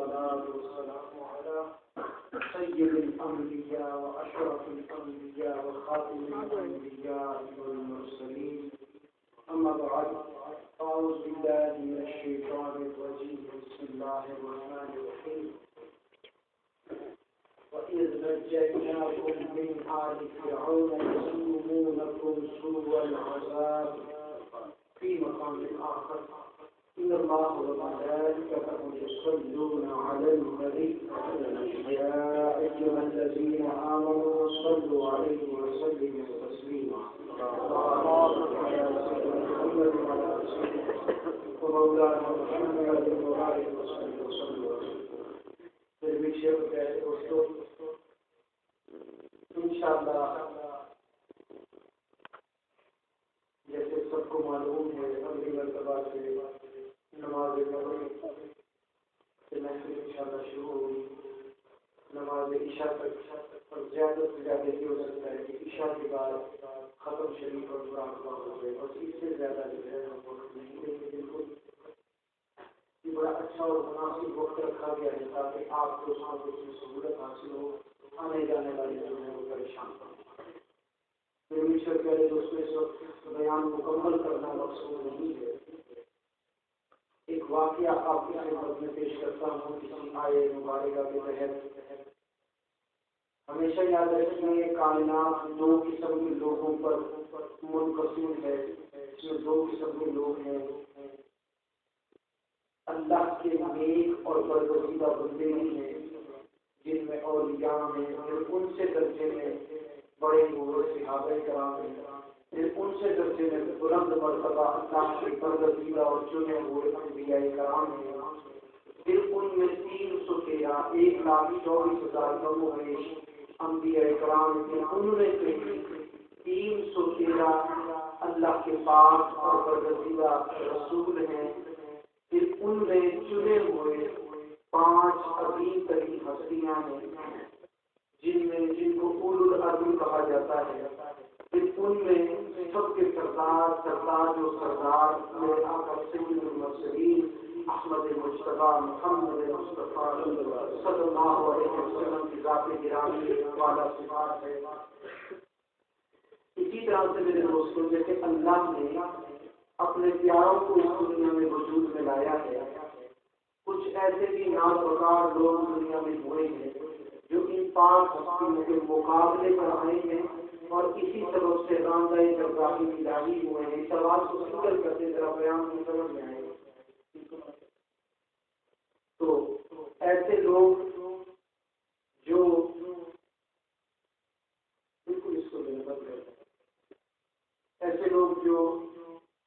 والصلاة والسلام على سيد الأنبياء وأشرف الأنبياء وخاتم الأنبياء والمرسلين. أما بعد، أعوذ بالله من الشيطان الرجيم. بسم الله الرحمن الرحيم. وإذ نجيناكم من آل فرعون يسومونكم سوء العذاب في مقام آخر إن الله وملائكته يصلون على النبي يا أيها الذين آمنوا صلوا عليه وسلموا تسليما. اللهم صل على سيدنا محمد وعلى آل سيدنا ومولانا محمد وبارك وسلم دوستو انشاءاللہ جیسے سب کو معلوم ہے اگلی مرتبہ سے نماز مغرب سے محفل انشاءاللہ شروع ہوگی. نماز عشاء تک اور زیادہ سے زیادہ یہ ہو سکتا ہے کہ عشاء کے بعد ختم شریف اور قرآن پاک ہو جائے. بس اس سے زیادہ جو ہے ہم وقت نہیں دیں گے. بالکل یہ بڑا اچھا اور مناسب وقت رکھا گیا ہے تاکہ آپ کو ساتھ اس میں سہولت حاصل ہو. آنے جانے والے جو ہیں وہ پریشان ہوں. میری شر پہلے دوستوں اس وقت بیان مکمل کرنا مقصود نہیں ہے. ایک واقعہ آپ کی خدمت میں پیش کرتا ہوں کسی آئے مبارکہ کے تحت. ہمیشہ یاد رکھیے کائنات دو قسم کے لوگوں پر منقسم ہے. اس میں دو قسم کے لوگ ہیں. اللہ کے نیک اور برگزیدہ بندے بھی ہیں جن میں اولیاء ہیں. پھر ان سے درجے میں بڑے بوڑھے صحابہ کرام ہیں. پھر ان سے درجے میں بلند مرتبہ اللہ کے برگزیدہ اور چنے ہوئے انبیاء کرام ہیں. پھر ان میں 313 1,24,000 کم و بیش انبیاء کرام ہیں. ان میں سے 313 اللہ کے پاک اور برگزیدہ رسول ہیں. پھر ان میں چنے ہوئے 5 عظیم ترین ہستیاں ہیں جن کو اولو العزم کہا جاتا ہے. پھر ان میں سب کے سردار جو سردار میرے آقا سید المرسلین احمد مجتبی محمد مصطفیٰ صلی اللہ علیہ وسلم کی ذات گرامی والا صفات ہے. اسی طرح سے میرے دوستوں جیسے اللہ نے اپنے پیاروں کو اس دنیا میں وجود میں لایا ہے, کچھ ایسے بھی ناز وقار لوگ دنیا میں ہوئے ہیں جو ان 5 ہستیوں کے مقابلے پر آئے ہیں اور اسی سبب سے راندہ جرگاہی الہی ہوئے ہیں. سوال کو سکل کرتے ذرا بیان کو سمجھ میں آئے. تو ایسے لوگ جو بالکل اس کو ایسے لوگ جو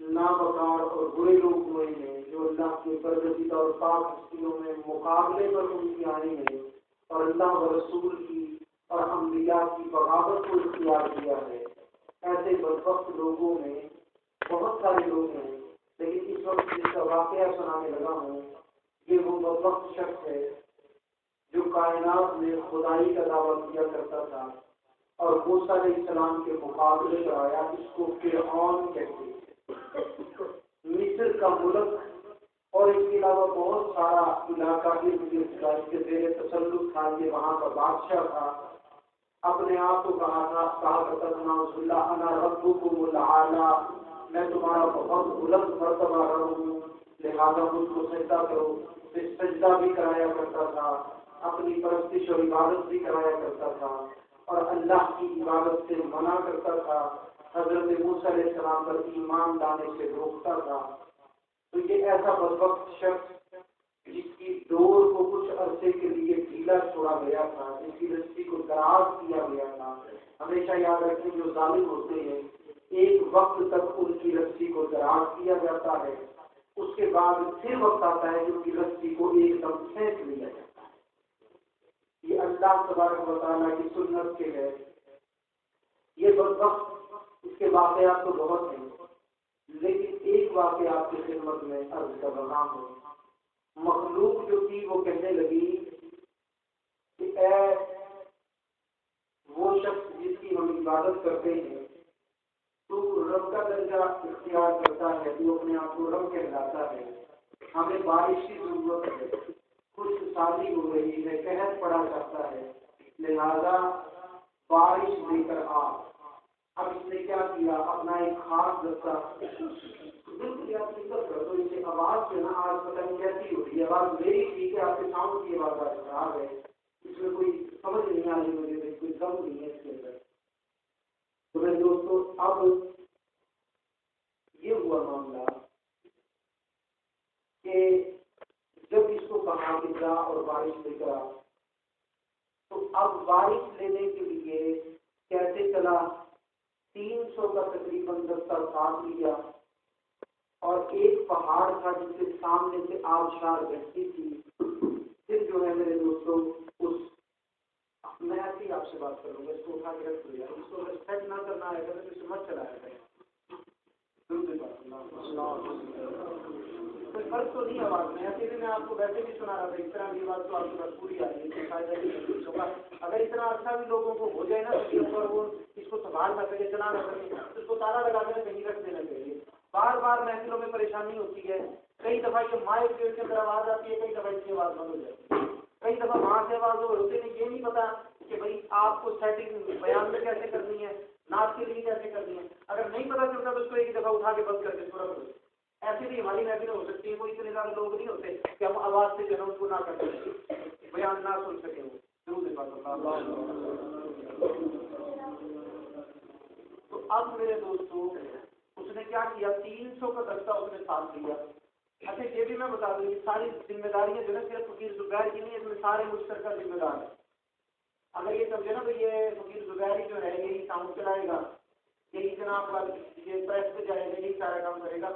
نابکار اور برے لوگ ہوئے ہیں جو اللہ کے برگزیدہ اور پاک ہستیوں میں مقابلے پر ان کی آئی ہیں اور اللہ و رسول کی اور انبیاء کی بغاوت کو اختیار کیا ہے. ایسے بدبخت لوگوں میں بہت سارے لوگ ہیں, لیکن اس وقت جس کا واقعہ سنانے لگا ہوں یہ وہ بدبخت شخص ہے جو کائنات میں خدائی کا دعویٰ کیا کرتا تھا اور موسیٰ علیہ السلام کے مقابلے پر آیا. اس کو فرعون کہتے ہیں. مصر کا ملک اور اس کے علاوہ بہت سارا علاقہ کے زیر تسلط تھا. یہ وہاں کا بادشاہ تھا. اپنے آپ کو کہا کرتا تھا انا ربکم الاعلی, میں تمہارا بہت بلند مرتبہ ہوں, لہذا مجھ کو سجدہ کرو. سجدہ بھی کرایا کرتا تھا, اپنی پرستش اور عبادت بھی کرایا کرتا تھا اور اللہ کی عبادت سے منع کرتا تھا. حضرت موسیٰ علیہ السلام پر ایمان لانے سے روکتا تھا. تو یہ ایسا بدبخت شخص جس کی ڈور کو کچھ عرصے کے لیے ڈھیلا چھوڑا گیا تھا, جس کی رسی کو دراز کیا گیا تھا. ہمیشہ یاد رکھیں جو ظالم ہوتے ہیں ایک وقت تک ان کی رسی کو دراز کیا جاتا ہے, اس کے بعد پھر وقت آتا ہے کہ ان کی رسی کو ایک دم پھینک لیا جاتا ہے. یہ اللہ تبارک و تعالیٰ کی سنت کے ہے. یہ بدبخت اس کے واقعات تو بہت ہیں, لیکن ایک واقعہ آپ کی خدمت میں عرض کر رہا ہوں. مخلوق جو تھی وہ کہنے لگی کہ اے وہ شخص جس کی ہم عبادت کرتے ہیں, تو رب کا درجہ اختیار کرتا ہے, تو اپنے آپ کو رب کہلاتا ہے. ہمیں بارش کی ضرورت ہے, خشک خشکسالی ہو رہی ہے، قحط پڑا جاتا ہے، لہذا بارش لے کر آ۔ اب اس نے کیا کیا، اپنا ایک خاص دستہ بالکل آپ فکر کرو تو اسے آواز جو نا آج پتہ نہیں کیسی ہو رہی ہے، آواز میری ٹھیک ہے، آپ کے ساؤنڈ کی آواز آج خراب ہے، اس میں کوئی سمجھ نہیں آ رہی مجھے، کوئی دم نہیں ہے اس کے اندر۔ تو میرے دوستو اب یہ ہوا معاملہ کہ جب اس کو کہا کہ جا اور بارش لے کر آ، تو اب بارش لینے کے لیے کیسے چلا، 300 کا تقریباً دستہ ساتھ لیا، اور ایک پہاڑ تھا جس کے سامنے سے آبشار بہتی تھی۔ پھر جو ہے میرے دوستوں اس میں ایسی آپ سے بات کروں گا، اس کو اٹھا کے رکھ دیا، اس کو ریسپیکٹ نہ کرنا ہے تو اسے مت چلایا کریں۔ کوئی فرق تو نہیں آواز میں، ایسے بھی میں آپ کو ویسے بھی سنا رہا تھا، اس طرح کی بات تو آپ کے پاس پوری آ رہی ہے، فائدہ نہیں ہوگا۔ اگر اتنا اچھا بھی لوگوں کو ہو جائے نا اور وہ اس کو سنبھال نہ سکے، چلا نہ سکے، تو اس کو تالا لگا کر کہیں رکھ دینا چاہیے۔ بار بار محفلوں میں پریشانی ہوتی ہے، کئی دفعہ یہ مائک کے اندر آواز آتی ہے، کئی دفعہ اس کی آواز بند ہو جاتی ہے، کئی دفعہ وہاں سے آواز ہو رہی ہے، یہ نہیں پتا کہ بھائی آپ کو سیٹنگ بیان میں کیسے کرنی ہے، نعت کے لیے کیسے کرنی ہے۔ اگر نہیں پتا چلتا تو اس کو ایک دفعہ اٹھا کے بند کر کے پورا کرو۔ ایسے بھی ہماری محفلیں ہو سکتی ہیں، کوئی اتنے زیادہ لوگ نہیں ہوتے کہ ہم آواز سے جو ہے ان کو نہ کر سکیں، بیان نہ سن سکیں۔ وہ ضرور تو اب میرے دوستوں اس نے کیا کیا، 300 کا دستہ اس نے ساتھ لیا۔ اچھا یہ بھی میں بتا دوں، یہ ساری ذمہ داریاں جو ہے صرف فقیر زبیر کی نہیں، اس میں سارے مشترکہ ذمہ دار ہیں۔ اگر یہ سمجھے نا کہ یہ فقیر زبیر جو ہے یہی ساؤنڈ چلائے گا، یہی جناب کا یہ پریس پہ جائے گا، یہی سارا کام کرے گا،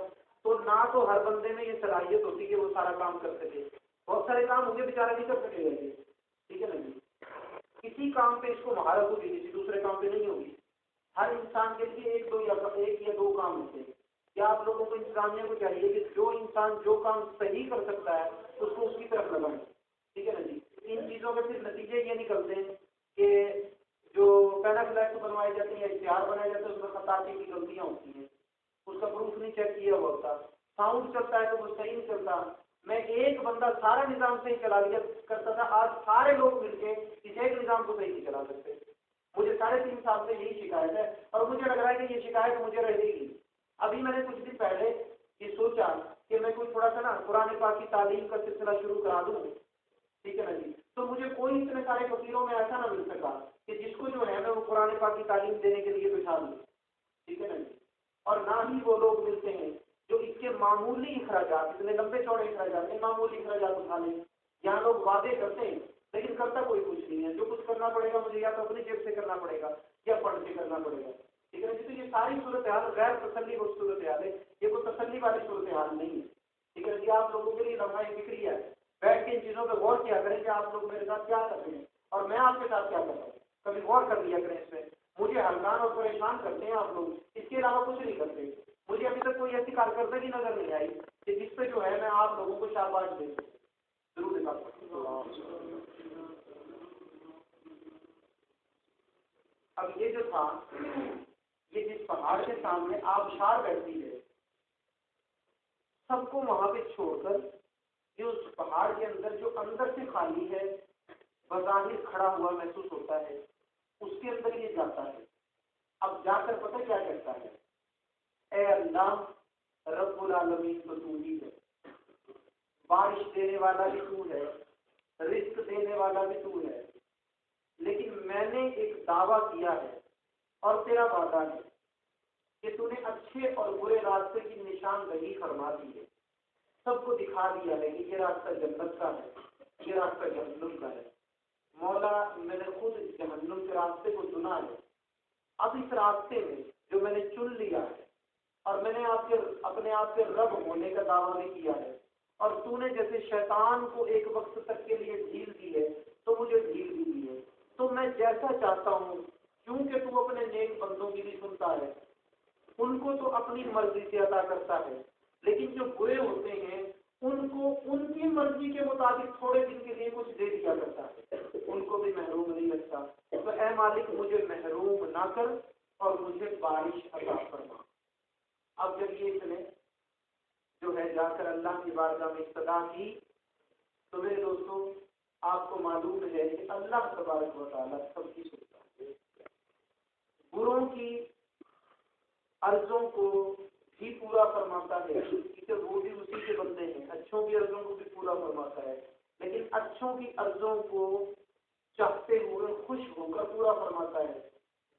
تو نہ تو ہر بندے میں یہ صلاحیت ہوتی کہ وہ سارا کام کر سکے، بہت سارے کام مجھے بیچارہ نہیں کر سکے گا یہ، ٹھیک ہے نا جی۔ کسی کام پہ اس کو مہارت ہوگی، کسی دوسرے کام پہ نہیں ہوگی۔ ہر انسان کے لیے ایک یا دو کام ہوتے ہیں۔ کیا آپ لوگوں کو انتظامیہ کو چاہیے کہ جو انسان جو کام صحیح کر سکتا ہے اس کو اس کی طرف لگائیں، ٹھیک ہے نا جی۔ ان چیزوں کے پھر نتیجے یہ نکلتے ہیں کہ جو پینافلیکس بنوائے جاتے ہیں، اشتہار بنائے جاتے ہیں، اس میں خطاطی کی غلطیاں ہوتی ہیں، اس کا پروف نہیں چیک کیا ہوا ہوتا، ساؤنڈ چلتا ہے تو وہ صحیح نہیں چلتا۔ میں ایک بندہ سارا نظام صحیح چلا لیا کرتا تھا، آج سارے لوگ مل کے اس ایک نظام کو صحیح نہیں چلا سکتے۔ مجھے 3.5 سال سے یہی شکایت ہے، اور مجھے لگ رہا ہے کہ یہ شکایت مجھے رہے گی۔ ابھی میں نے کچھ دن پہلے یہ سوچا کہ میں کوئی تھوڑا سا نا قرآن پاک کی تعلیم کا سلسلہ شروع کرا دوں، ٹھیک ہے نا جی۔ تو مجھے کوئی اتنے سارے فقیروں میں ایسا نہ مل سکا کہ جس کو جو ہے میں وہ قرآن پاک کی تعلیم دینے کے لیے بٹھا دوں، ٹھیک ہے نا جی۔ اور نہ ہی وہ لوگ ملتے ہیں جو اس کے معمولی اخراجات، اتنے لمبے چوڑے اخراجات نہیں، معمولی اخراجات اٹھا لیں۔ یہاں لوگ وعدے کرتے ہیں لیکن کرتا کوئی کچھ نہیں ہے۔ جو کچھ کرنا پڑے گا مجھے یا تو اپنی جیب سے کرنا پڑے گا یا فنڈ سے کرنا پڑے گا، ٹھیک ہے نا جی۔ تو یہ ساری صورتحال غیر تسلی بخش صورتحال ہے، یہ کوئی تسلی والی صورتحال نہیں ہے، ٹھیک ہے جی۔ آپ لوگوں کے لیے لمحہ فکری ہے، بیٹھ کے ان چیزوں پہ غور کیا کریں کہ آپ لوگ میرے ساتھ کیا کر رہے ہیں اور میں آپ کے ساتھ کیا کر رہا ہوں، کبھی غور کر لیا کریں اس میں۔ مجھے حیران اور پریشان کرتے ہیں آپ لوگ، اس کے علاوہ کچھ نہیں کرتے۔ مجھے ابھی تک کوئی ایسی کارکردگی نظر نہیں آئی کہ جس پہ جو ہے میں آپ لوگوں کو شاباش دے دوں۔ ضرور دکھا سکتا ہوں۔ اب یہ جو تھا، یہ جس پہاڑ کے سامنے آبشار بیٹھتی ہے، سب کو وہاں پہ چھوڑ کر یہ اس پہاڑ کے اندر جو اندر سے خالی ہے، بظاہر کھڑا ہوا محسوس ہوتا ہے، اس کے اندر یہ جاتا ہے۔ اب جا کر پتہ کیا کہتا ہے، اے اللہ رب العالمین تو تو ہی ہے، بارش دینے والا بھی تو ہے، رزق دینے والا بھی تو ہے، لیکن میں نے ایک دعویٰ کیا ہے اور تیرا وعدہ ہے کہ تو نے اچھے اور برے راستے کی نشاندہی فرما دی ہے، سب کو دکھا دیا ہے کہ یہ راستہ جنت کا ہے، یہ راستہ جہنم کا ہے۔ مولا میں نے خود جہنم کے راستے کو چنا ہے، اب اس راستے میں جو میں نے چن لیا ہے، اور میں نے اپنے آپ کے رب ہونے کا دعویٰ بھی کیا ہے، اور تو نے جیسے شیطان کو ایک وقت تک کے لیے ڈھیل دی ہے تو مجھے ڈھیل بھی دی ہے، تو میں جیسا چاہتا ہوں، کیونکہ تو اپنے نیک بندوں کی بھی سنتا ہے، ان کو تو اپنی مرضی سے عطا کرتا ہے، لیکن جو برے ہوتے ہیں ان کو ان کی مرضی کے مطابق تھوڑے دن کے لیے کچھ دے دیا کرتا ہے، ان کو بھی محروم نہیں رکھتا۔ تو اے مالک مجھے محروم نہ کر اور مجھے بارش عطا فرما۔ اب جب یہ اس نے جو ہے جا کر اللہ کی بارگاہ میں استدا کی، تو میرے دوستوں آپ کو معلوم ہے کہ اللہ تبارک و تعالیٰ سب کی سنتا ہے، بروں کی عرضوں کو بھی پورا فرماتا ہے کیونکہ وہ بھی اسی کے بندے ہیں، اچھوں کی عرضوں کو بھی پورا فرماتا ہے، لیکن اچھوں کی عرضوں کو چاہتے ہوئے خوش ہو کر پورا فرماتا ہے،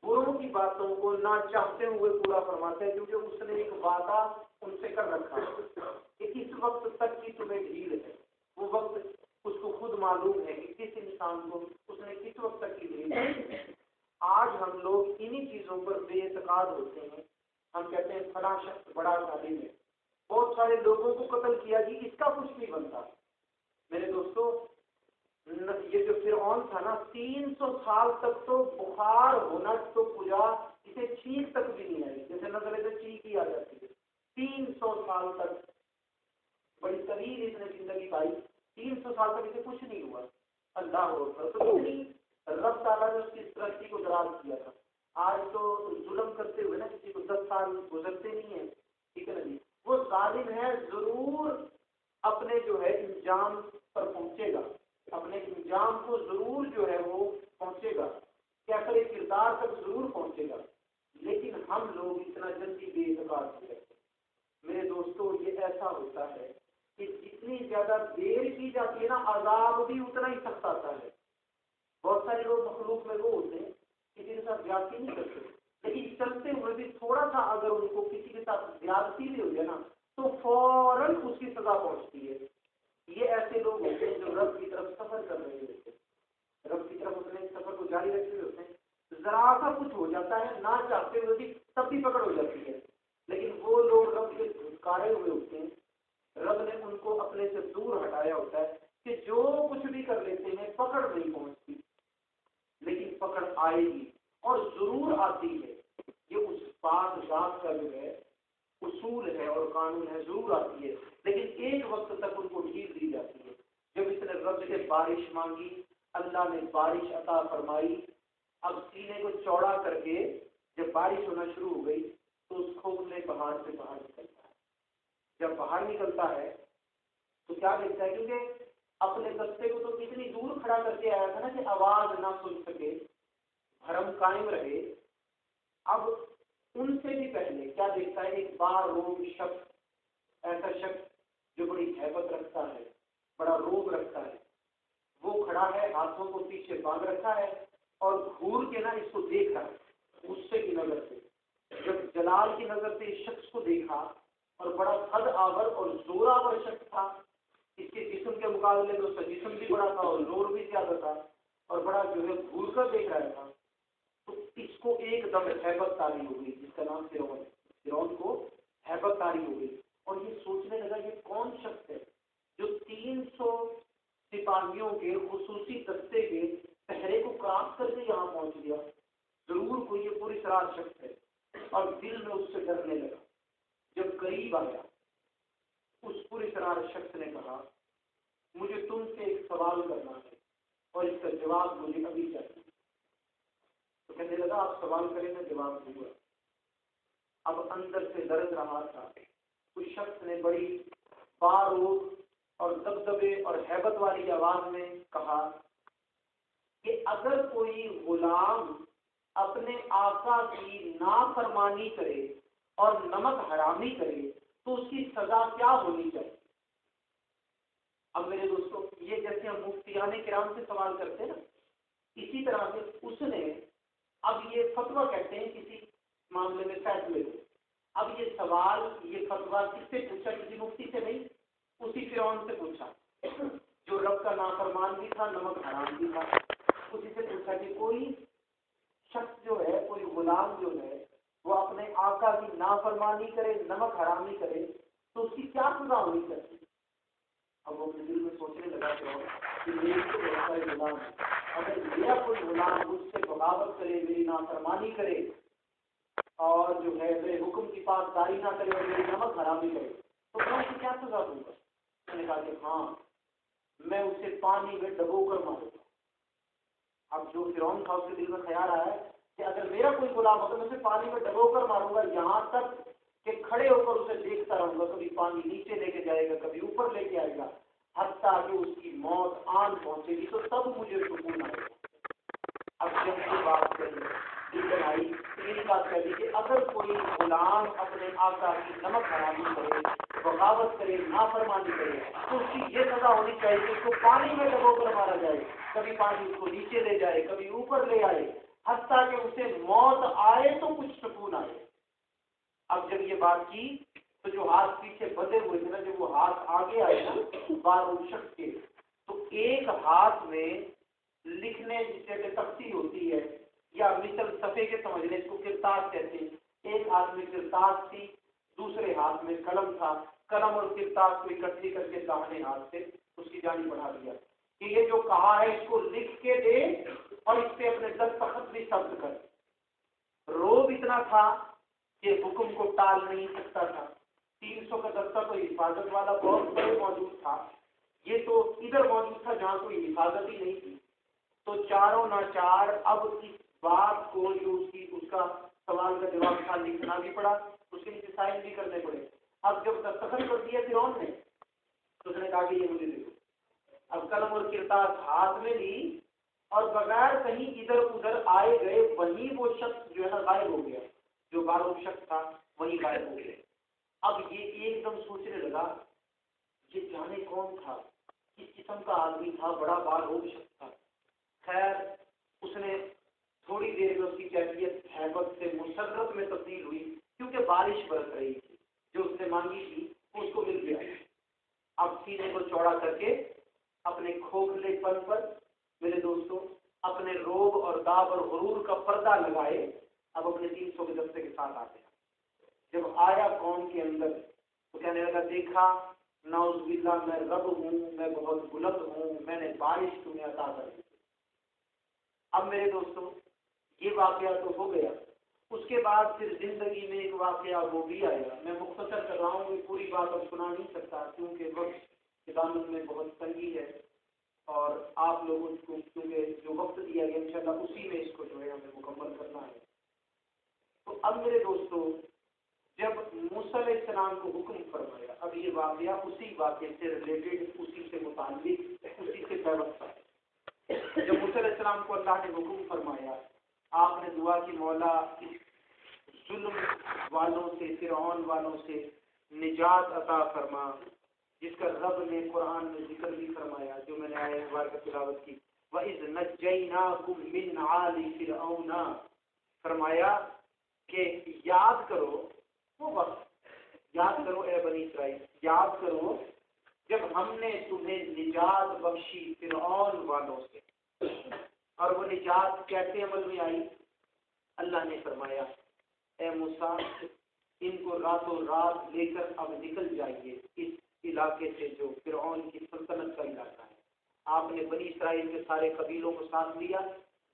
بروں کی باتوں کو نہ چاہتے ہوئے پورا فرماتا ہے کیونکہ اس نے ایک وعدہ ان سے کر رکھا ہے کہ اس وقت تک کی تمہیں ڈھیل ہے، وہ وقت اس کو خود معلوم ہے کہ کس انسان کو اس نے کس وقت تک کی ڈھیل ہے۔ آج ہم لوگ انہی چیزوں پر بے اعتقاد ہوتے ہیں، ہم کہتے ہیں فلاں شخص بڑا ظالم ہے، بہت سارے لوگوں کو قتل کیا جی، اس کا کچھ نہیں بنتا۔ میرے دوستو، یہ جو فرعون تھا نا، 300 سال تک تو بخار ہونا تو پوجا اسے چیخ تک بھی نہیں آئی، جیسے نظریں سے چیخ ہی آ جاتی ہے۔ 300 سال تک بڑی طویل اس نے زندگی پائی، 300 سال تک اسے کچھ نہیں ہوا۔ اللہ اکبر، تو اتنی رب تعالیٰ نے اس کی ترقی کو دراز کیا تھا۔ آج تو ظلم کرتے ہوئے نا کسی کو 10 سال گزرتے نہیں ہیں، ٹھیک ہے نا جی، وہ ظالم ہے، ضرور اپنے جو ہے انجام پر پہنچے گا، اپنے انجام کو ضرور جو ہے وہ پہنچے گا، کیسے کردار تک ضرور پہنچے گا، لیکن ہم لوگ اتنا جلدی بے اعتقاد ہو جاتے ہیں۔ میرے دوستو، یہ ایسا ہوتا ہے کہ جتنی زیادہ دیر کی جاتی ہے نا، عذاب بھی اتنا ہی سخت آتا ہے۔ بہت سارے لوگ مخلوق میں وہ ہوتے ہیں کسی کے ساتھ زیادتی نہیں کرتے، لیکن چلتے ہوئے بھی تھوڑا سا اگر ان کو کسی کے ساتھ زیادتی بھی ہو جائے نا تو فوراً اس کی سزا پہنچتی ہے۔ یہ ایسے لوگ ہوتے ہیں جو رب کی طرف سفر کر رہے ہوتے ہیں، رب کی طرف اپنے سفر کو جاری رکھتے ہوتے ہیں، ذرا سا کچھ ہو جاتا ہے نہ چاہتے ہوئے بھی تب بھی پکڑ ہو جاتی ہے، لیکن وہ لوگ رب کے دھتکارے ہوئے ہوتے ہیں، رب نے ان کو اپنے سے دور ہٹایا ہوتا ہے کہ جو کچھ بھی کر لیتے ہیں پکڑ نہیں پہنچتی، لیکن پکڑ آئے گی اور ضرور آتی ہے۔ یہ اس بات ذات کا جو ہے اصول ہے اور قانون ہے، ضرور آتی ہے، لیکن ایک وقت تک ان کو ڈھیل دی جاتی ہے۔ جب اس نے رب سے بارش مانگی، اللہ نے بارش عطا فرمائی، اب سینے کو چوڑا کر کے جب بارش ہونا شروع ہو گئی تو اس کھوکھلے پہاڑ سے باہر نکلتا ہے۔ جب باہر نکلتا ہے تو کیا دیکھتا ہے، کیونکہ اپنے دستے کو تو اتنی دور کھڑا کر کے آیا تھا نا کہ آواز نہ سن سکے، بھرم قائم رہے۔ اب ان سے بھی پہلے کیا دیکھتا ہے، ایک باروب شخص، ایسا شخص جو بڑی ہیبت رکھتا ہے، بڑا روب رکھتا ہے، وہ کھڑا ہے، ہاتھوں کو پیچھے باندھ رکھا ہے اور گھور کے نا اس کو دیکھ رہا ہے غصے کی نظر سے۔ جب جلال کی نظر سے اس شخص کو دیکھا، اور بڑا قد آور اور زوراور شخص تھا، اس کے جسم کے مقابلے میں اس کا جسم بھی بڑا تھا اور زور بھی زیادہ تھا، اور بڑا جو ہے گھور کر دیکھ رہا تھا، تو اس کو ایک دم ہیبت تاری ہو گئی، جس کا نام فرعون، فرعون کو ہیبت تاری ہو گئی، اور یہ سوچنے لگا یہ کون شخص ہے جو 300 سپاہیوں کے خصوصی دستے کے پہرے کو کراس کر کے یہاں پہنچ گیا، ضرور کوئی یہ پوری سرار شخص ہے، اور دل میں اس سے ڈرنے لگا۔ جب قریب آیا، اس پوری سرار شخص نے کہا، مجھے تم سے ایک سوال کرنا ہے اور اس کا جواب مجھے ابھی چاہیے۔ تو کہنے لگا آپ سوال کریں، میں جواب دوں گا۔ اب اندر سے درد رہا تھا، اس شخص نے بڑی باروب اور دبدبے اور ہیبت والی آواز میں کہا کہ اگر کوئی غلام اپنے آقا کی نافرمانی کرے اور نمک حرامی کرے تو اس کی سزا کیا ہونی چاہیے؟ اب میرے دوستوں، یہ جیسے ہم مفتیان کرام سے سوال کرتے ہیں نا، اسی طرح سے اس نے اب یہ فتویٰ کہتے ہیں کسی معاملے میں فیصلے کو، اب یہ سوال، یہ فتویٰ کس سے پوچھا؟ کسی مفتی سے نہیں، اسی فرعون سے پوچھا جو رب کا نافرمان بھی تھا، نمک حرام بھی تھا۔ اسی سے پوچھا کہ کوئی شخص جو ہے، کوئی غلام جو ہے، وہ اپنے آقا کی نافرمانی کرے، نمک حرامی کرے تو اس کی کیا سزا ہونی چاہیے؟ اب وہ اپنے دل میں سوچنے لگا کہ میری تو بہت سارے غلام ہیں، اگر میرا کوئی غلام مجھ سے بغاوت کرے، میری نافرمانی کرے اور جو ہے میرے حکم کی پاسداری نہ کرے اور میری نمک حرامی کرے تو میں اسے کیا سزا دوں گا؟ میں نے کہا کہ ہاں، میں اسے پانی میں ڈبو کر ماروں گا۔ اب جو فرعون تھا اس کے دل میں خیال آیا ہے کہ اگر میرا کوئی غلام ہوتا میں اسے پانی میں ڈبو کر ماروں گا، یہاں تک کہ کھڑے ہو کر اسے دیکھتا رہوں گا، کبھی پانی نیچے لے کے جائے گا، کبھی اوپر لے کے آئے گا، حتیٰ کہ اس کی موت آن پہنچے گی تو تب مجھے سکون آئے گا۔ اب جب یہ بات کہی یہ بات کہی کہ اگر کوئی غلام اپنے آقا کی نمک حرامی کرے، بغاوت کرے، نافرمانی کرے تو اس کی یہ سزا ہونی چاہیے کہ اس کو پانی میں ڈبو کر مارا جائے، کبھی پانی اس کو نیچے لے جائے، کبھی اوپر لے آئے، حتیٰ کہ اسے موت آئے تو کچھ سکون آئے۔ اب جب یہ بات کی تو جو ہاتھ پیچھے بندھے ہوئے تھے نا، جب وہ ہاتھ آگے آئے نا بارون شخص کے، تو ایک ہاتھ میں لکھنے جسے کہ تختی ہوتی ہے یا مثل صفحے کے سمجھنے، اس کو کرتاس کہتے ہیں، ایک ہاتھ میں کرتاس تھی، دوسرے ہاتھ میں قلم تھا، قلم اور کرتاس کو اکٹھی کر کے داہنے ہاتھ سے اس کی جانب بڑھا دیا کہ یہ جو کہا ہے اس کو لکھ کے دے اور اس پہ اپنے دستخط بھی ثبت کر۔ روب اتنا تھا کہ حکم کو ٹال نہیں سکتا تھا، 300 کا دستہ تو حفاظت والا بہت بڑے موجود تھا، یہ تو ادھر موجود تھا جہاں کوئی حفاظت ہی نہیں تھی، تو چاروں ناچار اب اس بات کو جو اس کا سوال کا جواب تھا لکھنا بھی پڑا، اس کے نیچے سائن بھی کرنے پڑے۔ اب جب دستخط کر دیا فرعون نے تو اس نے کہا کہ یہ مجھے دے دو۔ اب قلم اور کرتاس ہاتھ میں لی اور بغیر کہیں ادھر ادھر آئے گئے وہیں وہ شخص جو ہے نا غائب ہو گیا، جو بارون شخص تھا وہیں غائب ہو گیا۔ اب یہ ایک دم سوچنے لگا یہ جانے کون تھا، کس قسم کا آدمی تھا، بڑا بارون شخص تھا۔ خیر اس نے تھوڑی دیر میں اس کی کیفیت ہیبت سے مسرت میں تبدیل ہوئی، کیونکہ بارش برس رہی تھی، جو اس نے مانگی تھی اس کو مل گیا۔ اب سینے کو چوڑا کر کے اپنے کھوکھلے پن پر میرے دوستوں اپنے روب اور داب اور غرور کا پردہ لگائے اب اپنے 300 کے دستے کے ساتھ آتے ہیں۔ جب آیا قوم کے اندر تو کہنے لگا دیکھا نعوذ باللہ میں رب ہوں، میں بہت بلند ہوں، میں نے بارش تمہیں عطا کر دی۔ اب میرے دوستوں یہ واقعہ تو ہو گیا، اس کے بعد پھر زندگی میں ایک واقعہ وہ بھی آیا، میں مختصر کر رہا ہوں، یہ پوری بات اب سنا نہیں سکتا کیونکہ وقت کے دامن میں بہت تنگی ہے اور آپ لوگوں کو کیونکہ جو وقت دیا گیا انشاءاللہ اسی میں اس کو جو ہے ہمیں مکمل کرنا ہے۔ تو اب میرے دوستوں جب موسیٰ علیہ السلام کو حکم فرمایا، اب یہ واقعہ اسی واقعے سے ریلیٹڈ، اسی سے متعلق، اسی سے پیوستہ ہے۔ جب موسیٰ علیہ السلام کو اللہ نے حکم فرمایا، آپ نے دعا کی مولا اس ظلم والوں سے، فرعون والوں سے نجات عطا فرما، جس کا رب نے قرآن میں ذکر بھی فرمایا جو میں نے آیت مبارکہ تلاوت کی، وَإِذْ نَجَّيْنَاكُمْ مِنْ آلِ فِرْعَوْنَ، فرمایا کہ یاد کرو وہ وقت، یاد کرو اے بنی اسرائیل، یاد کرو جب ہم نے تمہیں نجات بخشی فرعون والوں سے۔ اور وہ نجات کیسے عمل میں آئی؟ اللہ نے فرمایا اے موسیٰ ان کو راتوں رات لے کر اب نکل جائیے اس علاقے سے جو فرعون کی سلطنت کا علاقہ ہے۔ آپ نے بنی اسرائیل کے سارے قبیلوں کو ساتھ لیا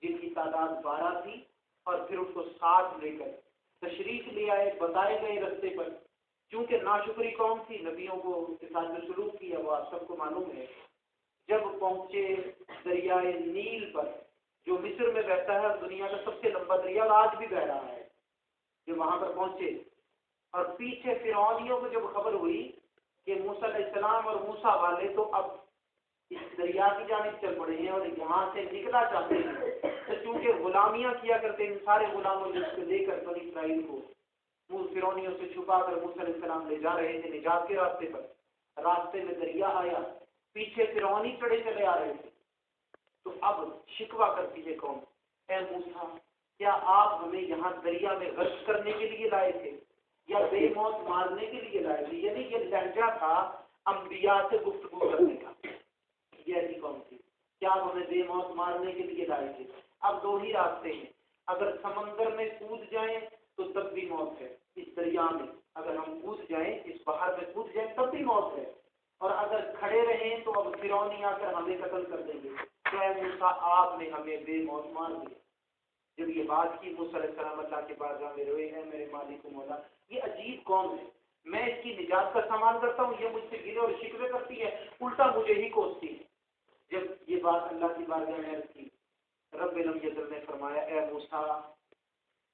جن کی تعداد 12 تھی، اور پھر ان کو ساتھ لے کر تشریف لے آئے بتائے گئے رستے پر، کیونکہ ناشکری قوم تھی، نبیوں کو کے ساتھ جو سلوک کیا وہ آپ سب کو معلوم ہے۔ جب پہنچے دریائے نیل پر جو مصر میں بہتا ہے، دنیا کا سب سے لمبا دریا اور آج بھی بہ رہا ہے، جو وہاں پر پہنچے اور پیچھے فرعونیوں کو جب خبر ہوئی کہ موسیٰ علیہ السلام اور موسیٰ والے تو اب اس دریا کی جانب چل پڑے ہیں اور یہاں سے نکلا چاہتے ہیں، تو چونکہ غلامیاں کیا کرتے ہیں، سارے غلاموں کو لے کر بنی اسرائیل کو فرعونیوں سے چھپا کر موسیٰ علیہ السلام لے جا رہے تھے نجات کے راستے پر۔ راستے میں دریا آیا، پیچھے فرعونی چڑھے چلے آ رہے تھے، تو اب شکوہ کرتی ہے قوم، اے موسیٰ کیا آپ ہمیں یہاں دریا میں غرق کرنے کے لیے لائے تھے یا بے موت مارنے کے لیے لائے تھے؟ یعنی یہ لہجہ تھا انبیاء سے گفتگو کرنے کا، یہ ایسی قوم تھی، کیا آپ ہمیں بے موت مارنے کے لیے لائے تھے؟ اب دو ہی راستے ہیں، اگر سمندر میں کود جائیں تو تب بھی موت ہے، اس دریا میں اگر ہم کود جائیں، اس بحر میں کود جائیں تب بھی موت ہے، اور اگر کھڑے رہیں تو اب فرعونی آ کر ہمیں قتل کر دیں گے، تو اے موسیٰ آپ نے ہمیں بے موت مار دیا۔ جب یہ بات کی موسیٰ علیہ السلام اللہ کے بارگاہ میں روئے، اے میرے مالک و مولا یہ عجیب قوم ہے، میں اس کی نجات کا سامان کرتا ہوں، یہ مجھ سے گلے اور شکوے کرتی ہے، الٹا مجھے ہی کوستی ہے۔ جب یہ بات اللہ کی بارگاہ میں عرض کی، رب لم یزل نے فرمایا اے موسیٰ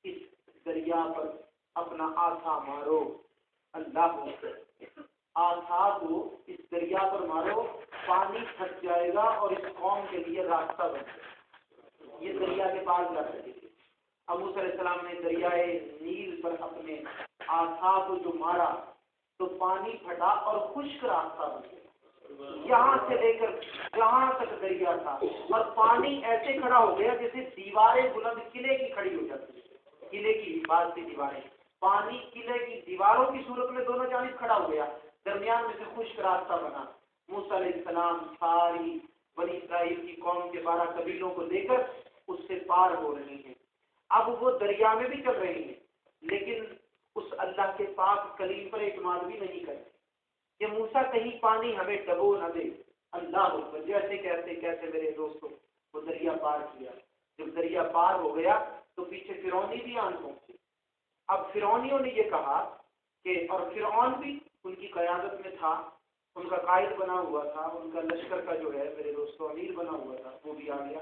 اس دریا پر اپنا آسا مارو، اللہ آسا کو اس دریا پر مارو، پانی پھٹ جائے گا اور اس قوم کے لیے راستہ بن جائے گا۔ یہ دریا کے پاس جا سکے تھے۔ اب موسیٰ علیہ السلام نے دریائے نیل پر اپنے آسا کو جو مارا تو پانی پھٹا اور خشک راستہ بن گیا، یہاں سے لے کر جہاں تک دریا تھا، اور پانی ایسے کھڑا ہو گیا جیسے دیواریں بلند قلعے کی کھڑی ہو جاتی ہے، قلعے کی حفاظت کی دیواریں، پانی قلعے کی دیواروں کی صورت میں دونوں جانب کھڑا ہو گیا، درمیان میں سے خشک راستہ بنا۔ موسیٰ علیہ السلام ساری بنی اسرائیل کی قوم کے 12 قبیلوں کو لے کر اس سے پار ہو رہے ہیں۔ اب وہ دریا میں بھی چل رہے ہیں، لیکن اس اللہ کے پاک کلیم پر اعتماد بھی نہیں کرتے کہ موسیٰ کہیں پانی ہمیں ڈبو نہ دے۔ اللہ اکبر، جیسے کہتے کہتے میرے دوستوں وہ دریا پار کیا۔ جب دریا پار ہو گیا تو پیچھے فرعونی بھی آن پہنچے۔ اب فرعونیوں نے یہ کہا کہ، اور فرعون بھی ان کی قیادت میں تھا، ان کا قائد بنا ہوا تھا، ان کا لشکر کا جو ہے میرے دوستوں امیر بنا ہوا تھا، وہ بھی آ گیا۔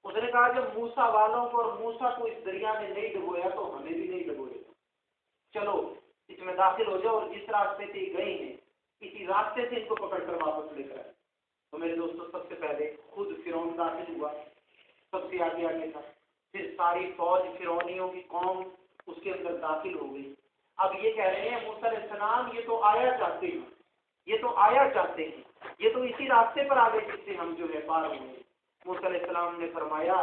اس نے کہا جب موسیٰ والوں کو اور موسیٰ کو اس دریا نے نہیں ڈبویا تو ہمیں بھی نہیں ڈبوئے گا، چلو اس میں داخل ہو جاؤ اور جس راستے سے گئے ہیں اسی راستے سے ان کو پکڑ کر واپس لے کر آئے۔ تو میرے دوستوں سب سے پہلے خود فرعون داخل ہوا، سب سے آگے آگے تھا، پھر ساری فوج فرعونیوں کی قوم اس کے اندر داخل ہو گئی۔ اب یہ کہہ رہے ہیں موسیٰ علیہ السلام یہ تو آیا چاہتے ہیں، یہ تو آیا چاہتے ہیں، یہ تو اسی راستے پر آ گئے جس سے ہم جو ہے پار ہو گئے۔ موسیٰ علیہ السلام نے فرمایا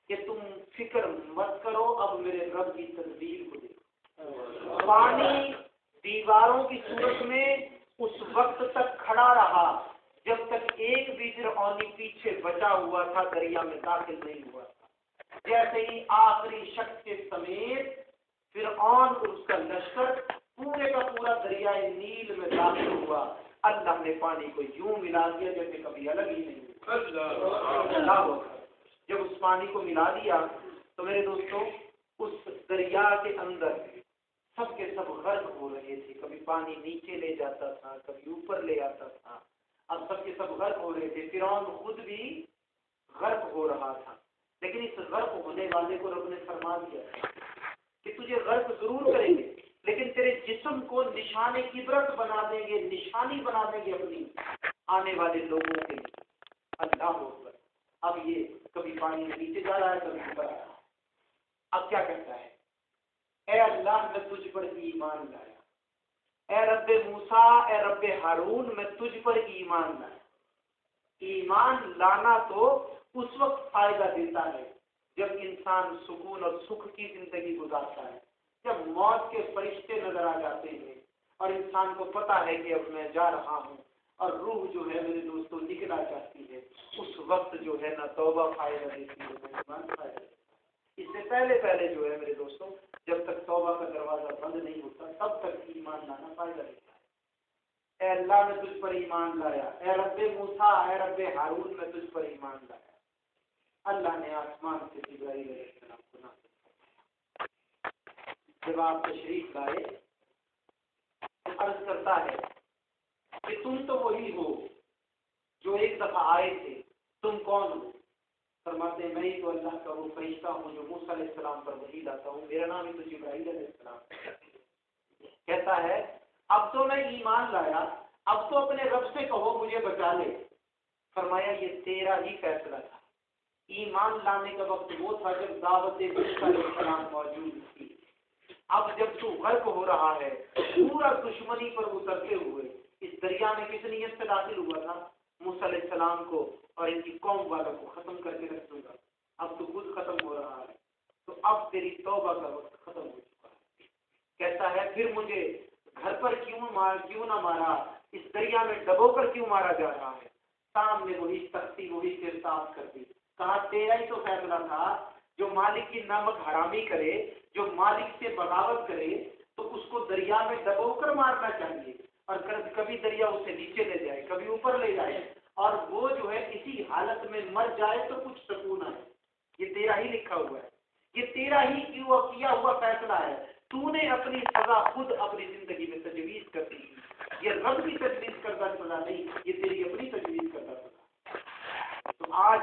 کہ تم فکر مت کرو، اب میرے رب کی تدبیر کو دیکھو۔ پانی دیواروں کی صورت میں اس وقت تک کھڑا رہا جب تک ایک بھی فرعونی پیچھے بچا ہوا تھا، دریا میں داخل نہیں ہوا تھا۔ جیسے ہی آخری شخص کے سمیت فرعون اور اس کا لشکر پورے کا پورا دریائے نیل میں داخل ہوا، اللہ نے پانی کو یوں ملا دیا جیسے کبھی الگ ہی نہیں ہوا۔ جب اس پانی کو ملا دیا تو میرے دوستوں اس دریا کے اندر سب کے سب غرق ہو رہے تھے، کبھی پانی نیچے لے جاتا تھا، کبھی اوپر لے آتا تھا، اب سب کے سب غرق ہو رہے تھے۔ فرعون خود بھی غرق ہو رہا تھا، لیکن اس غرق ہونے والے کو رب نے فرما دیا کہ تجھے غرق ضرور کریں گے، لیکن تیرے جسم کو نشان عبرت بنا دیں گے، نشانی بنا دیں گے اپنی آنے والے لوگوں کے لیے۔ اللہ اکبر۔ اب یہ کبھی پانی نیچے جا رہا ہے، کبھی اوپر آ رہا ہے۔ اب کیا کہتا ہے؟ اے اللہ میں تجھ پر ایمان لایا، اے رب موسیٰ، اے رب ہارون میں تجھ پر ایمان لایا۔ ایمان لانا تو اس وقت فائدہ دیتا ہے جب انسان سکون اور سکھ کی زندگی گزارتا ہے، جب موت کے فرشتے نظر آ جاتے ہیں اور انسان کو پتا ہے کہ اب میں جا رہا ہوں اور روح جو ہے میرے دوستوں نکلنا چاہتی ہے، اس وقت جو ہے نہ توبہ فائدہ دیتی ہے نہ ایمان فائدہ دیتا ہے۔ اس سے پہلے جو ہے میرے دوستوں جب تک توبہ کا دروازہ بند نہیں ہوتا تب تک ایمان لانا فائدہ دیتا ہے۔ اے اللہ میں تجھ پر ایمان لایا، اے رب موسیٰ، اے رب ہارون میں تجھ پر ایمان لایا۔ اللہ نے آسمان سے جبرائیل علیہ السلام کو نازل فرمایا۔ جب آپ تشریف لائے تو عرض کرتا ہے کہ تم تو وہی ہو جو ایک دفعہ آئے تھے، تم کون ہو؟ فرماتے ہیں میں ہی تو اللہ کا وہ فرشتہ ہوں جو موسیٰ علیہ السلام پر وحی لاتا ہوں، میرا نام ہی تو جبرائیل علیہ السلام۔ کہتا ہے اب تو میں ایمان لایا، اب تو اپنے رب سے کہو مجھے بچا لے۔ فرمایا یہ تیرا ہی فیصلہ تھا۔ ایمان لانے کا وقت وہ تھا جب دعوت موسیٰ علیہ السلام موجود تھی۔ اب جب تو غرق ہو رہا ہے، پورا دشمنی پر اترتے ہوئے اس دریا میں کس نیت سے داخل ہوا تھا؟ موسیٰ علیہ السلام کو اور ان کی قوم والوں کو ختم کر کے رکھ دوں گا۔ اب تو خود ختم ہو رہا ہے، تو اب تیری توبہ کا وقت ختم ہو چکا ہے۔ کہتا ہے پھر مجھے گھر پر کیوں نہ مارا، اس دریا میں ڈبو کر کیوں مارا جا رہا ہے؟ سامنے وہی سختی، وہی صاف کر دی۔ کہا تیرا ہی تو فیصلہ تھا، جو مالک کی نعمت حرامی کرے، جو مالک سے بغاوت کرے تو اس کو دریا میں ڈبو کر مارنا چاہیے، اور کبھی دریا اسے نیچے لے جائے، کبھی اوپر لے جائے، اور وہ جو ہے اسی حالت میں مر جائے تو کچھ سکون آئے۔ یہ تیرا ہی لکھا ہوا ہے، یہ تیرا ہی کیا ہوا فیصلہ ہے۔ تو نے اپنی سزا خود اپنی زندگی میں تجویز کر دی، یہ رب کی تجویز کردہ سزا نہیں، یہ تیری اپنی تجویز کردہ سزا۔ تو آج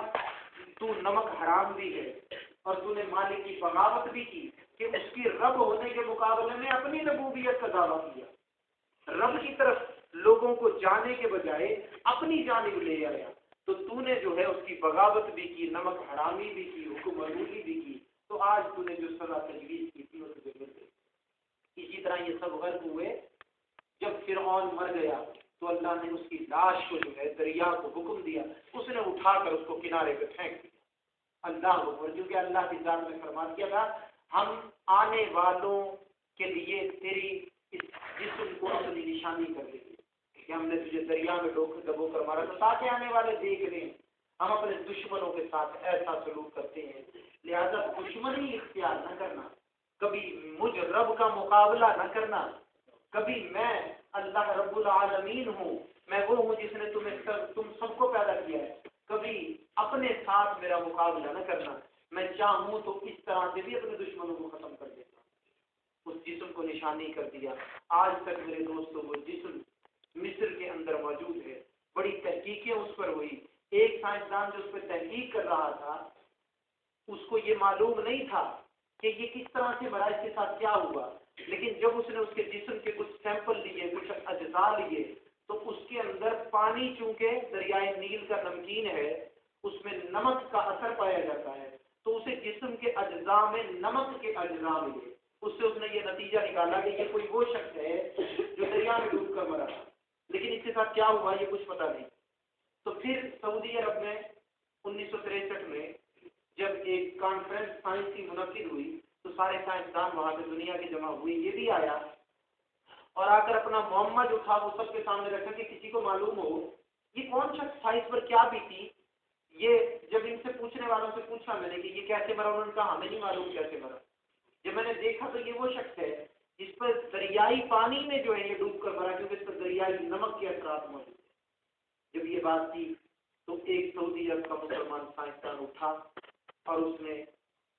تو نمک حرام بھی ہے اور تو نے مالک کی بغاوت بھی کی کہ اس کی رب ہونے کے مقابلے میں اپنی ربوبیت کا دعویٰ کیا۔ رب کی طرف لوگوں کو جانے کے بجائے اپنی جانب لے آیا، تو تو نے جو ہے اس کی بغاوت بھی کی، نمک حرامی بھی کی، حکم عدولی بھی کی، تو آج تو نے جو سزا تجویز کی تھی وہ تجھے مل گئی۔ اسی طرح یہ سب غرق ہوئے۔ جب فرعون مر گیا تو اللہ نے اس کی لاش کو جو ہے دریا کو حکم دیا، اس نے اٹھا کر اس کو کنارے پہ پھینک دیا۔ اللہ اکبر، کیونکہ اللہ کی ذات نے فرما دیا تھا ہم آنے والوں کے لیے تیری اس جسم کو اپنی نشانی کر دیں گے کہ ہم نے تجھے دریا میں ڈبو کر مارا تو تاکہ آنے والے دیکھ لیں ہم اپنے دشمنوں کے ساتھ ایسا سلوک کرتے ہیں۔ لہذا دشمنی اختیار نہ کرنا، کبھی مجھ رب کا مقابلہ نہ کرنا، کبھی میں اللہ رب العالمین ہوں، میں وہ ہوں جس نے تم سب کو پیدا کیا ہے، کبھی اپنے ساتھ میرا مقابلہ نہ کرنا۔ میں چاہوں تو اس طرح سے بھی اپنے دشمنوں کو ختم کر دیتا ہوں۔ اس جسم کو نشانی کر دیا۔ آج تک میرے دوستوں وہ جسم مصر کے اندر موجود ہے، بڑی تحقیقیں اس پر ہوئی۔ ایک سائنسدان جو اس پہ تحقیق کر رہا تھا اس کو یہ معلوم نہیں تھا کہ یہ کس طرح سے مرا، اس کے ساتھ کیا ہوا، لیکن جب اس نے اس کے جسم کے کچھ سیمپل لیے، کچھ اجزاء لیے، تو اس کے اندر پانی چونکہ دریائے نیل کا نمکین ہے اس میں نمک کا اثر پایا جاتا ہے، تو اسے جسم کے اجزاء میں نمک کے اجزاء ملے۔ اس نے یہ نتیجہ نکالا کہ یہ کوئی وہ شخص ہے جو دریا میں ڈوب کر مرا تھا، لیکن اس کے ساتھ کیا ہوا یہ کچھ پتا نہیں۔ تو پھر سعودی عرب میں 1963 میں جب ایک کانفرنس سائنس کی منعقد ہوئی تو سارے سائنسدان وہاں پہ دنیا کے جمع ہوئے، یہ بھی آیا اور آ کر اپنا معمہ جو تھا وہ سب کے سامنے رکھا کہ کسی کو معلوم ہو یہ کون شخص تھا، اس پر کیا بیتی۔ یہ جب ان سے پوچھنے والوں سے پوچھا میں نے کہ یہ کیسے مرا، انہوں نے کہا ہمیں نہیں معلوم کیسے مرا۔ جب میں نے دیکھا تو یہ وہ شخص ہے جس پر دریائی پانی میں جو ہے یہ ڈوب کر مرا، کیونکہ اس پر دریائی نمک کے اثرات موجود ہیں۔ جب یہ بات تھی تو ایک سعودی عرب کا مسلمان سائنسدان اٹھا اور اس نے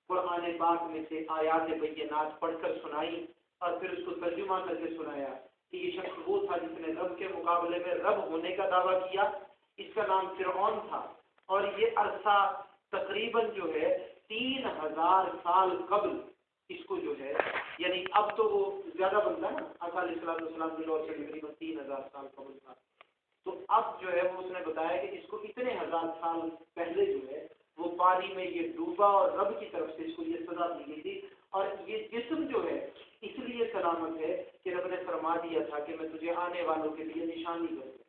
قرآن پاک میں سے آیات بینات پڑھ کر سنائی اور پھر اس کو ترجمہ کر کے سنایا کہ یہ شخص وہ تھا جس نے رب کے مقابلے میں رب ہونے کا دعویٰ کیا۔ اس کا نام فرعون تھا اور یہ عرصہ تقریباً جو ہے 3000 سال قبل اس کو جو ہے، یعنی اب تو وہ زیادہ بنتا ہے نا، آقا علیہ السلام کے دور سے تقریباً 3000 سال قبل تھا، تو اب جو ہے وہ اس نے بتایا کہ اس کو اتنے ہزار سال پہلے جو ہے وہ پانی میں یہ ڈوبا اور رب کی طرف سے اس کو یہ سزا دی گئی تھی، اور یہ جسم جو ہے اس لیے سلامت ہے کہ رب نے فرما دیا تھا کہ میں تجھے آنے والوں کے لیے نشانی کروں گا۔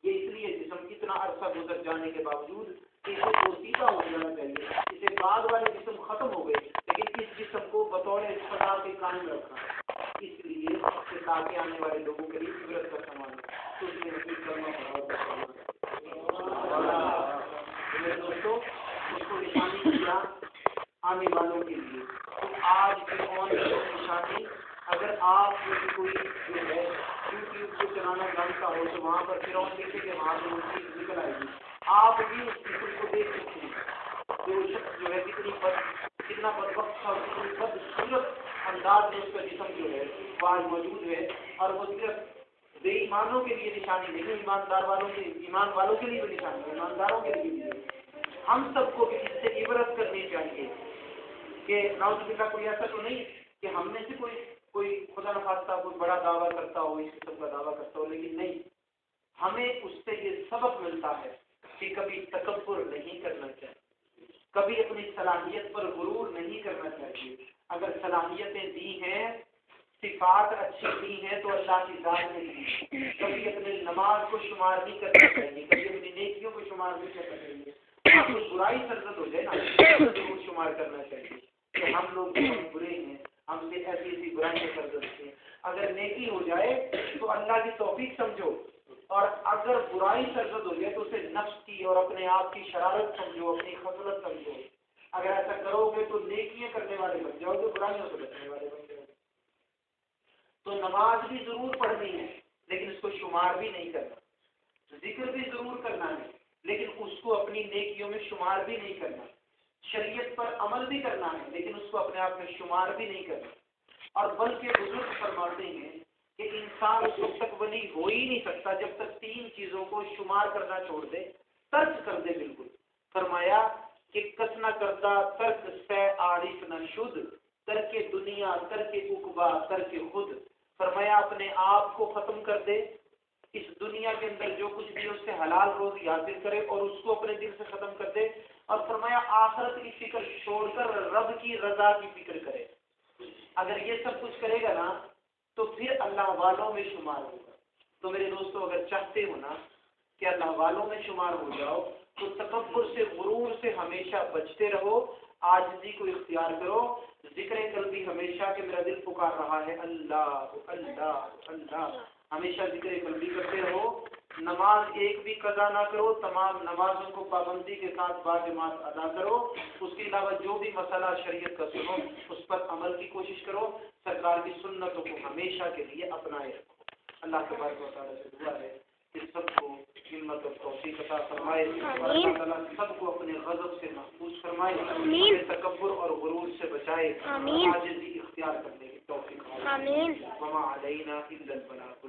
یہ اس لیے جسم اتنا عرصہ گزر جانے کے باوجود کہ اسے پوشیدہ ہو جانا چاہیے، اسے بعد والے جسم ختم ہو گئے لیکن اس جسم کو بطور سزا کے قائم رکھا، اس لیے کہ تاکہ آنے والے لوگوں کے لیے عبرت کا سامان ہے۔ تو اس نے نصیب کرنا پڑا۔ دوستوں اس کو نشانی کیا آنے والوں کے لیے۔ تو آج فرعون کی نشانی، اگر آپ کوئی جو ہے یوٹیوب کو چلانا جانتا ہو تو وہاں پر فرعون دیکھے کہ وہاں سے وہ چیز نکل آئے گی، آپ بھی اس قسم کو دیکھ سکتے ہیں کہ وہ شخص جو ہے کتنا بدبخت تھا، کتنی بدصورت انداز میں اس کا جسم جو ہے وہ آج موجود ہے، اور وہ صرف بے ایمانوں کے لیے نشانی نہیں، ایمان والوں کے لیے بھی نشانی ہے، ایمانداروں کے لیے بھی ہے۔ ہم سب کو بھی اس سے عبرت کرنی چاہیے کہ نعوذ باللہ کوئی ایسا تو نہیں کہ ہم میں سے کوئی خدا نخواستہ کوئی بڑا دعویٰ کرتا ہو، اس قسم کا دعویٰ کرتا ہو، لیکن نہیں، ہمیں اس سے یہ سبق ملتا ہے کہ کبھی تکبر نہیں کرنا چاہیے، کبھی اپنی صلاحیت پر غرور نہیں کرنا چاہیے۔ اگر صلاحیتیں دی ہیں، صفات اچھی دی ہیں تو اللہ کی ذات نے دی، کبھی اپنے نماز کو شمار نہیں کرنا چاہیے، کبھی اپنی نیکیوں کو شمار نہیں کرنا چاہیے، کوئی برائی سرزد ہو جائے نا ضرور شمار کرنا چاہیے کہ ہم لوگ بہت برے ہیں، ہم سے ایسی ایسی برائیاں سرزد ہیں۔ اگر نیکی ہو جائے تو اللہ کی توفیق سمجھو، اور اگر برائی سرزد ہو جائے تو اسے نفس کی اور اپنے آپ کی شرارت سمجھو، اپنی خصلت سمجھو۔ اگر ایسا کرو گے تو نیکیاں کرنے والے بن جاؤ گے، برائیوں سے بچنے والے بن جاؤ گے۔ تو نماز بھی ضرور پڑھنی ہے لیکن اس کو شمار بھی نہیں کرنا، ذکر بھی ضرور کرنا ہے لیکن اس کو اپنی نیکیوں میں شمار بھی نہیں کرنا، شریعت پر عمل بھی کرنا ہے لیکن اس کو اپنے آپ میں شمار بھی نہیں کرنا۔ اور بلکہ بزرگ فرماتے ہیں کہ انسان اس وقت تک ولی ہو ہی نہیں سکتا جب تک 3 چیزوں کو شمار کرنا چھوڑ دے، ترک کر دے بالکل۔ فرمایا کہ کس نہ کردہ ترک سے عارف نہ شد، ترک دنیا ترک عقبا ترک خود۔ فرمایا اپنے آپ کو ختم کر دے، اس دنیا کے اندر جو کچھ بھی اس سے حلال روزی حاصل کرے اور اس کو اپنے دل سے ختم کر دے، اور فرمایا آخرت کی فکر چھوڑ کر رب کی رضا کی فکر کرے۔ اگر یہ سب کچھ کرے گا نا تو پھر اللہ والوں میں شمار ہوگا۔ تو میرے دوستو، اگر چاہتے ہو نا کہ اللہ والوں میں شمار ہو جاؤ تو تکبر سے، غرور سے ہمیشہ بچتے رہو، عاجزی کو اختیار کرو، ذکر قلبی ہمیشہ کہ میرا دل پکار رہا ہے اللہ اللہ اللہ، ہمیشہ ذکر قلبی کرتے رہو۔ نماز ایک بھی قضا نہ کرو، تمام نمازوں کو پابندی کے ساتھ باجماعت ادا کرو۔ اس کے علاوہ جو بھی مسئلہ شریعت کا سنو اس پر عمل کی کوشش کرو، سرکار کی سنتوں کو ہمیشہ کے لیے اپنائے رکھو۔ اللہ تبارک و تعالیٰ سے دعا ہے کہ سب کو ہمت اور توفیق عطا فرمائے، اور اللہ تعالیٰ سب کو اپنے غضب سے محفوظ فرمائے، اپنے تکبر اور غرور سے بچائے، عاجزی اختیار کرنے کی توفیق عطا فرمائے۔ وما علینا الا البلاغ۔